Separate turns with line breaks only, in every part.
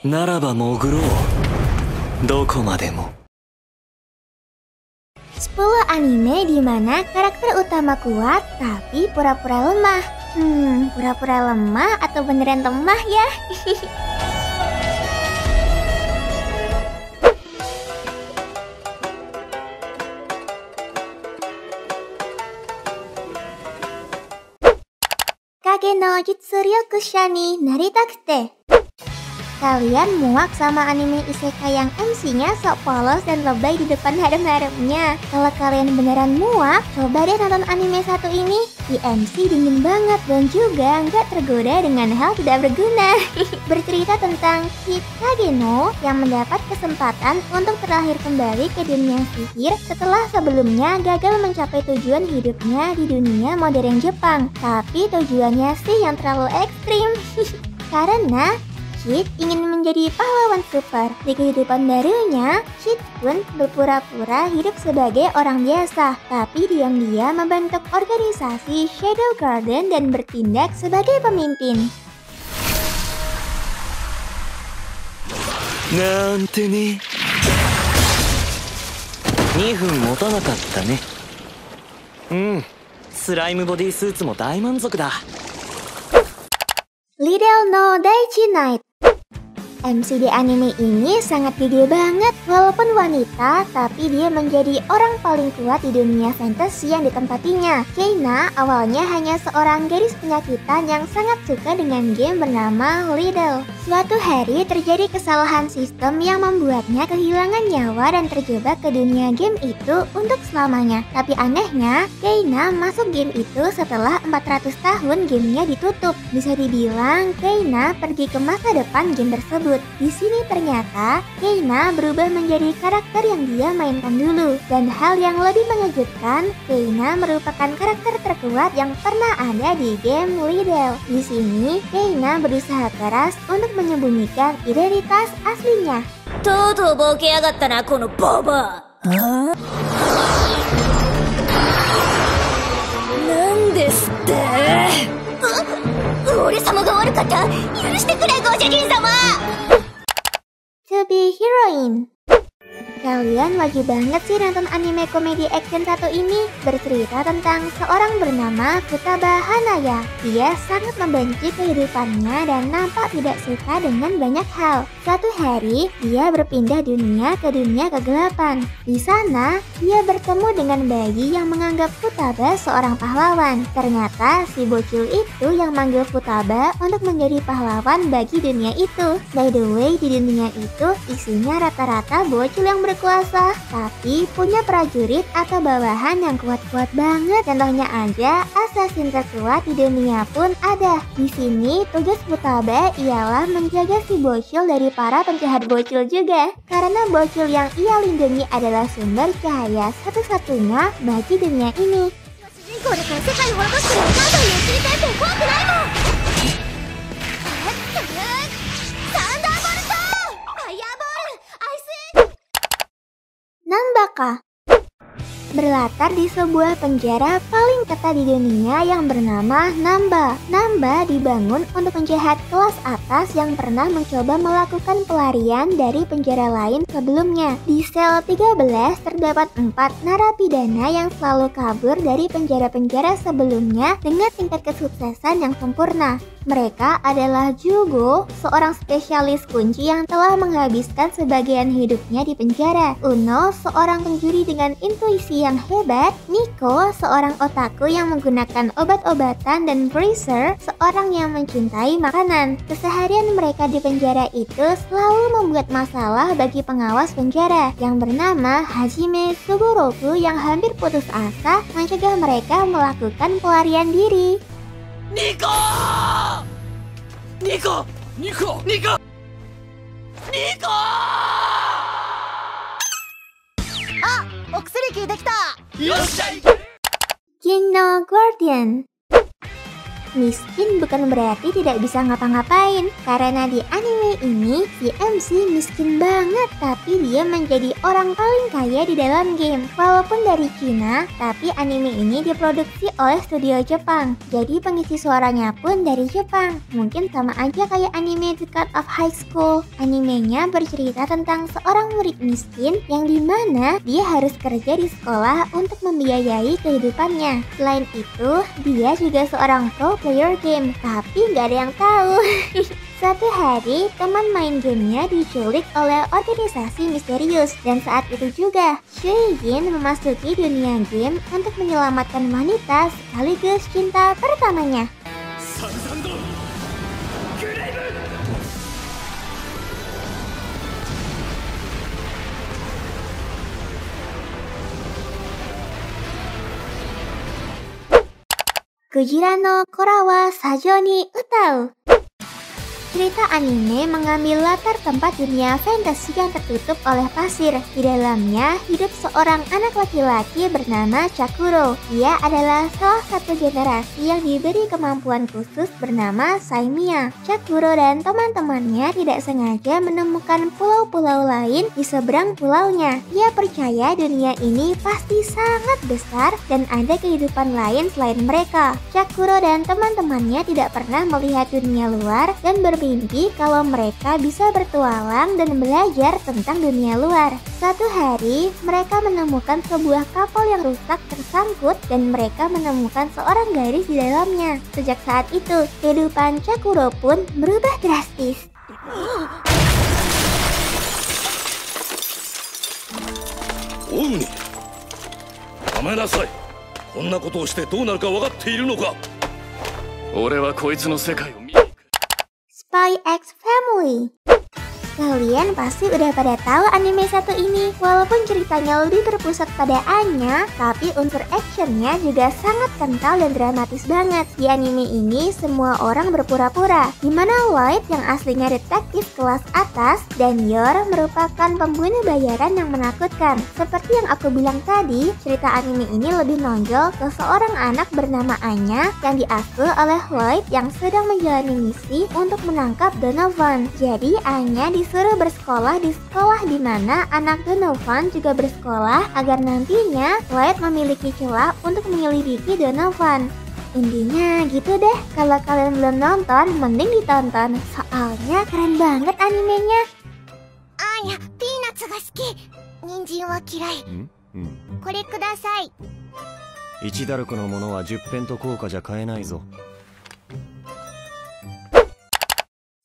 ならば潜ろう。どこまでも。
10 anime di mana karakter utama kuat tapi pura-pura lemah. Pura-pura lemah atau beneran lemah ya? Kage no Jitsuryoku Shani Naritakute. Kalian muak sama anime isekai yang MC-nya sok polos dan lebay di depan harem-haremnya? Kalau kalian beneran muak, coba deh nonton anime satu ini. Di MC dingin banget dan juga nggak tergoda dengan hal tidak berguna. Bercerita tentang Kid Kageno yang mendapat kesempatan untuk terlahir kembali ke dunia sihir setelah sebelumnya gagal mencapai tujuan hidupnya di dunia modern Jepang. Tapi tujuannya sih yang terlalu ekstrim. Karena Kid ingin menjadi pahlawan super. Di kehidupan barunya, Kid pun berpura-pura hidup sebagai orang biasa, tapi diam-diam membentuk organisasi Shadow Garden dan bertindak sebagai pemimpin.
なんてね。2分持たなかったね。スライムボディスーツも大満足だ。
Liddell no Daichi Knight. MC di anime ini sangat gede banget. Walaupun wanita, tapi dia menjadi orang paling kuat di dunia fantasi yang ditempatinya. Keina awalnya hanya seorang gadis penyakitan yang sangat suka dengan game bernama Liddell. Suatu hari terjadi kesalahan sistem yang membuatnya kehilangan nyawa dan terjebak ke dunia game itu untuk selamanya. Tapi anehnya, Keina masuk game itu setelah 400 tahun gamenya ditutup. Bisa dibilang Keina pergi ke masa depan game tersebut. Di sini ternyata Keina berubah menjadi karakter yang dia mainkan dulu. Dan hal yang lebih mengejutkan, Keina merupakan karakter terkuat yang pernah ada di game Liddell. Di sini Keina berusaha keras untuk menyembunyikan identitas aslinya.
Toto boke yagatta na kono baba. Nandeshite? Ore-sama ga warukatta? Yurushite kure Gojujin-sama.
To be heroine. Kalian wajib banget sih nonton anime komedi action satu ini. Bercerita tentang seorang bernama Futaba Hanaya. Dia sangat membenci kehidupannya dan nampak tidak suka dengan banyak hal. Suatu hari, dia berpindah dunia ke dunia kegelapan. Di sana, dia bertemu dengan bayi yang menganggap Futaba seorang pahlawan. Ternyata si bocil itu yang manggil Futaba untuk menjadi pahlawan bagi dunia itu. By the way, di dunia itu isinya rata-rata bocil yang berkuasa, tapi punya prajurit atau bawahan yang kuat-kuat banget. Contohnya aja, assassin terkuat di dunia pun ada. Di sini tugas Futaba ialah menjaga si bocil dari para penjahat bocil juga. Karena bocil yang ia lindungi adalah sumber cahaya satu-satunya bagi dunia ini. Nanbaka berlatar di sebuah penjara paling ketat di dunia yang bernama Namba. Namba dibangun untuk penjahat kelas atas yang pernah mencoba melakukan pelarian dari penjara lain sebelumnya. Di sel 13 terdapat 4 narapidana yang selalu kabur dari penjara-penjara sebelumnya dengan tingkat kesuksesan yang sempurna. Mereka adalah Jugo, seorang spesialis kunci yang telah menghabiskan sebagian hidupnya di penjara. Uno, seorang penjuri dengan intuisi yang hebat. Nico, seorang otaku yang menggunakan obat-obatan. Dan Freezer, seorang yang mencintai makanan. Keseharian mereka di penjara itu selalu membuat masalah bagi pengawas penjara yang bernama Hajime Sugoroku yang hampir putus asa mencegah mereka melakukan pelarian diri.
Nico! Nico! Nico! Nico! Nico!
Ah, okusuri kiite kita.
Yoshai!
King no Guardian. Miskin bukan berarti tidak bisa ngapa-ngapain, karena di anime ini si MC miskin banget, tapi dia menjadi orang paling kaya di dalam game. Walaupun dari Cina, tapi anime ini diproduksi oleh studio Jepang, jadi pengisi suaranya pun dari Jepang. Mungkin sama aja kayak anime The Cut of High School. Animenya bercerita tentang seorang murid miskin yang dimana dia harus kerja di sekolah untuk membiayai kehidupannya. Selain itu, dia juga seorang pro player game, tapi nggak ada yang tahu. Suatu hari, teman main gamenya diculik oleh organisasi misterius, dan saat itu juga Shuein memasuki dunia game untuk menyelamatkan wanita sekaligus cinta pertamanya. Kujira no Kora wa Sajo ni Utau. Cerita anime mengambil latar tempat dunia fantasi yang tertutup oleh pasir. Di dalamnya hidup seorang anak laki-laki bernama Chakuro. Dia adalah salah satu generasi yang diberi kemampuan khusus bernama Saimiya. Chakuro dan teman-temannya tidak sengaja menemukan pulau-pulau lain di seberang pulaunya. Dia percaya dunia ini pasti sangat besar dan ada kehidupan lain selain mereka. Chakuro dan teman-temannya tidak pernah melihat dunia luar dan bermimpi kalau mereka bisa bertualang dan belajar tentang dunia luar. Suatu hari, mereka menemukan sebuah kapal yang rusak tersangkut dan mereka menemukan seorang gadis di dalamnya. Sejak saat itu, kehidupan Chakuro pun berubah drastis.
Oni, やめなさい。こんなことをしてどうなるか分かっているのか。俺はこいつの世界を見。
Spy X Family. Kalian pasti udah pada tahu anime satu ini. Walaupun ceritanya lebih berpusat pada Anya, tapi unsur actionnya juga sangat kental dan dramatis banget. Di anime ini semua orang berpura-pura, dimana Light yang aslinya detektif kelas atas dan Yor merupakan pembunuh bayaran yang menakutkan. Seperti yang aku bilang tadi, cerita anime ini lebih nonjol ke seorang anak bernama Anya yang diasuh oleh Light yang sedang menjalani misi untuk menangkap Donovan. Jadi Anya disuruh bersekolah di sekolah di mana anak Donovan juga bersekolah agar nantinya Light memiliki celah untuk menyelidiki Donovan. Intinya gitu deh, kalau kalian belum nonton, mending ditonton. Soalnya keren banget animenya.
Anya, peanuts が好き。人参は嫌い。これください。
1ダルクのものは10ペント硬貨じゃ買えないぞ。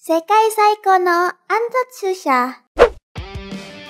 Sekai Saiko no Antotsusha.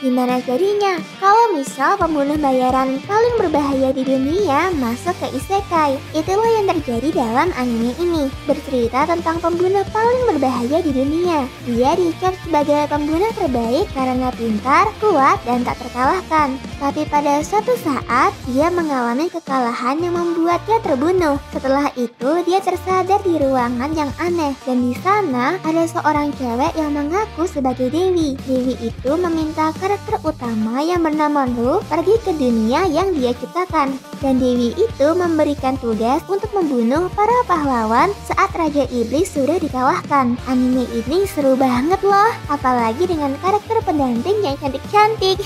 Gimana jadinya kalau misal pembunuh bayaran paling berbahaya di dunia masuk ke isekai? Itulah yang terjadi dalam anime ini. Bercerita tentang pembunuh paling berbahaya di dunia. Dia dicap sebagai pembunuh terbaik karena pintar, kuat, dan tak terkalahkan. Tapi pada suatu saat dia mengalami kekalahan yang membuatnya terbunuh. Setelah itu dia tersadar di ruangan yang aneh, dan di sana ada seorang cewek yang mengaku sebagai Dewi. Dewi itu meminta karakter utama yang bernama Ru pergi ke dunia yang dia ciptakan, dan Dewi itu memberikan tugas untuk membunuh para pahlawan saat Raja Iblis sudah dikalahkan. Anime ini seru banget loh, apalagi dengan karakter pendamping yang cantik-cantik.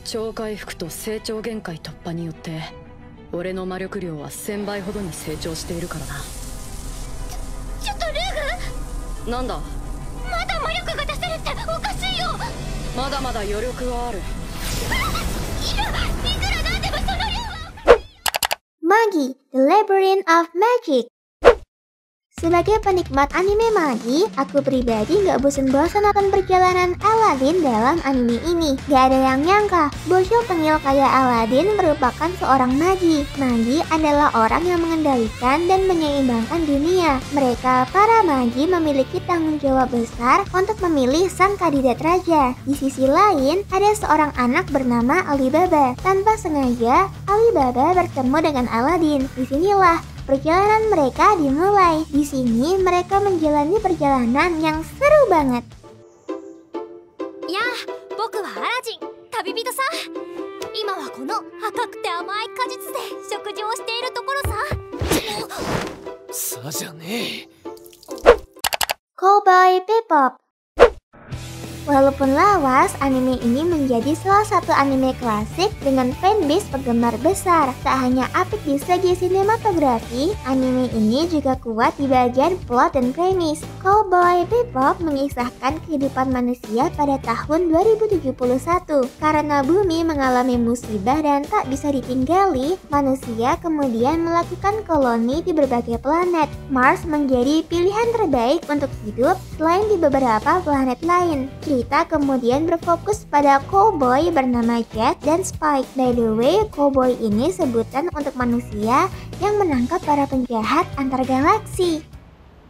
超回復と成長限界突破によって俺の魔力量は1000倍ほどに成長しているからな。
ちょっとルーグ、
なんだ、
まだ魔力が出せるっておかしいよ。
まだまだ余力はある。
いや、いくらなんでもその量は。
Magi, The Labyrinth of Magic. Sebagai penikmat anime Magi, aku pribadi gak bosan-bosan nonton perjalanan Aladdin dalam anime ini. Gak ada yang nyangka, bocil tengil kayak Aladdin merupakan seorang Magi. Magi adalah orang yang mengendalikan dan menyeimbangkan dunia. Mereka, para Magi, memiliki tanggung jawab besar untuk memilih sang kandidat raja. Di sisi lain, ada seorang anak bernama Alibaba. Tanpa sengaja, Alibaba bertemu dengan Aladdin. Disinilah perjalanan mereka dimulai. Di sini mereka menjalani perjalanan yang seru banget.
Ya, 僕はアラジン、旅人さ。今はこの赤くて甘い果実で食事をしているところさ。
さじゃねえ。
Cowboy Bebop. Walaupun lawas, anime ini menjadi salah satu anime klasik dengan fanbase penggemar besar. Tak hanya apik di segi sinematografi, anime ini juga kuat di bagian plot dan premis. Cowboy Bebop mengisahkan kehidupan manusia pada tahun 2071. Karena bumi mengalami musibah dan tak bisa ditinggali, manusia kemudian melakukan koloni di berbagai planet. Mars menjadi pilihan terbaik untuk hidup selain di beberapa planet lain. Cerita kemudian berfokus pada cowboy bernama Jet dan Spike. By the way, cowboy ini sebutan untuk manusia yang menangkap para penjahat antar galaksi.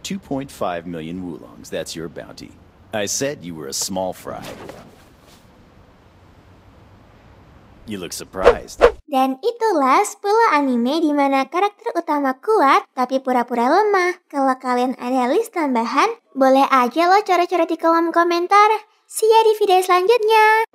2.5 million wulongs, that's your bounty. I said you were a small fry. You look surprised.
Dan itulah 10 anime di mana karakter utama kuat tapi pura-pura lemah. Kalau kalian ada list tambahan, boleh aja lo coret-coret di kolom komentar. See ya di video selanjutnya.